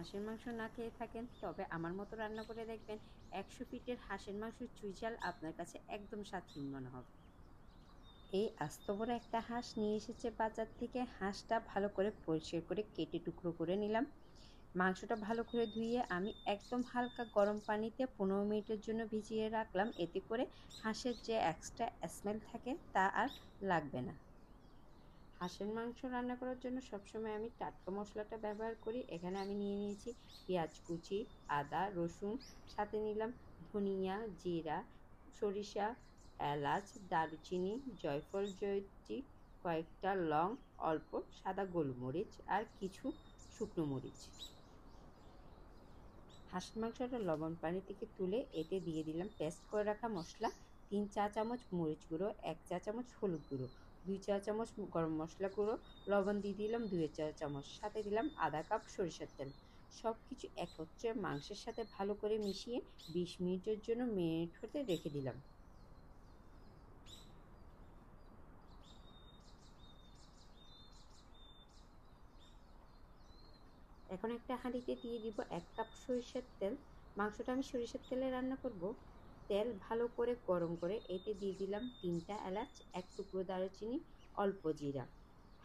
হাঁসের মাংস না খেয়ে থাকেন তবে আমার মতো রান্না করে দেখবেন 100 ফিটের হাঁসের মাংসের চুইঝাল আপনার কাছে একদম স্বাদহীন মনে হবে। এই আস্ত বড় একটা হাঁস নিয়ে এসেছে বাজার থেকে। হাঁসটা ভালো করে পরিষ্কার করে কেটে টুকরো করে নিলাম। মাংসটা ভালো করে ধুয়ে আমি একদম হালকা গরম পানিতে 15 মিনিটের জন্য ভিজিয়ে রাখলাম। এতে করে হাঁসের যে এক্সট্রা স্মেল থাকে তা আর লাগবে না। হাঁসের মাংস রান্না করার জন্য সবসময় আমি টাটকা মশলাটা ব্যবহার করি। এখানে আমি নিয়ে নিয়েছি পেঁয়াজ কুচি, আদা, রসুন, সাথে নিলাম ধনিয়া, জিরা, সরিষা, এলাচ, দারুচিনি, জয়ফল, জয়ত্রী, কয়েকটা লং, অল্প সাদা গোলমরিচ আর কিছু শুকনো মরিচ। হাঁসের মাংসটা লবণ পানি থেকে তুলে এতে দিয়ে দিলাম পেস্ট করে রাখা মশলা, 3 চা চামচ মরিচ গুঁড়ো, 1 চা চামচ হলুদ গুঁড়ো, 2 চা চামচ গরম মশলা গুঁড়ো, লবণ দিয়ে দিলাম 2 চা চামচ, সাথে দিলাম আধা কাপ সরিষার তেল। সব কিছু একত্রে মাংসের সাথে ভালো করে মিশিয়ে 20 মিনিটের জন্য মেরিনেট হতে রেখে দিলাম। এখন একটা হাঁড়িতে দিয়ে দিব 1 কাপ সরিষার তেল। মাংসটা আমি সরিষার তেলে রান্না করব। তেল ভালো করে গরম করে এতে দিয়ে দিলাম 3টা এলাচ, 1 টুকরো দারুচিনি, অল্প জিরা।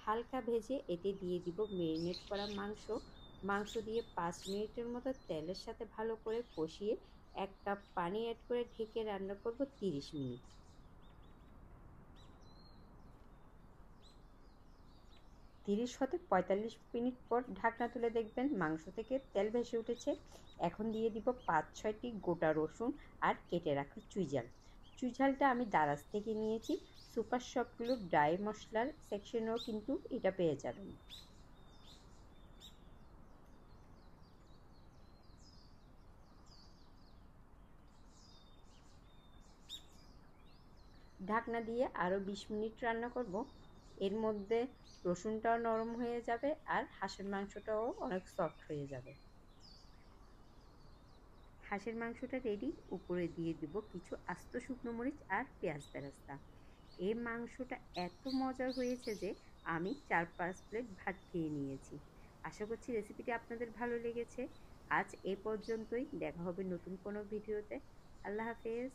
হালকা ভেজে এতে দিয়ে দিব মেরিনেট করা মাংস। মাংস দিয়ে 5 মিনিটের মতো তেলের সাথে ভালো করে কষিয়ে 1 কাপ পানি অ্যাড করে ঢেকে রান্না করব 30 মিনিট। 30 হতে 45 মিনিট পর ঢাকনা তুলে দেখবেন মাংস থেকে তেল ভেসে উঠেছে। এখন দিয়ে দিব 5-6টি গোটা রসুন আর কেটে রাখা চুইঝাল। চুইঝালটা আমি দারাজ থেকে নিয়েছি। সুপার শপগুলো ড্রাই মশলার সেকশনেও কিন্তু এটা পেয়ে যাবেন। ঢাকনা দিয়ে আরও 20 মিনিট রান্না করব। এর মধ্যে রসুনটাও নরম হয়ে যাবে আর হাঁসের মাংসটাও অনেক সফট হয়ে যাবে। হাঁসের মাংসটা রেডি। উপরে দিয়ে দিব কিছু আস্ত শুকনো মরিচ আর পেঁয়াজ বেরেস্তা। এই মাংসটা এত মজার হয়েছে যে আমি 4-5 প্লেট ভাত খেয়ে নিয়েছি। আশা করছি রেসিপিটি আপনাদের ভালো লেগেছে। আজ এ পর্যন্তই। দেখা হবে নতুন কোনো ভিডিওতে। আল্লাহ হাফেজ।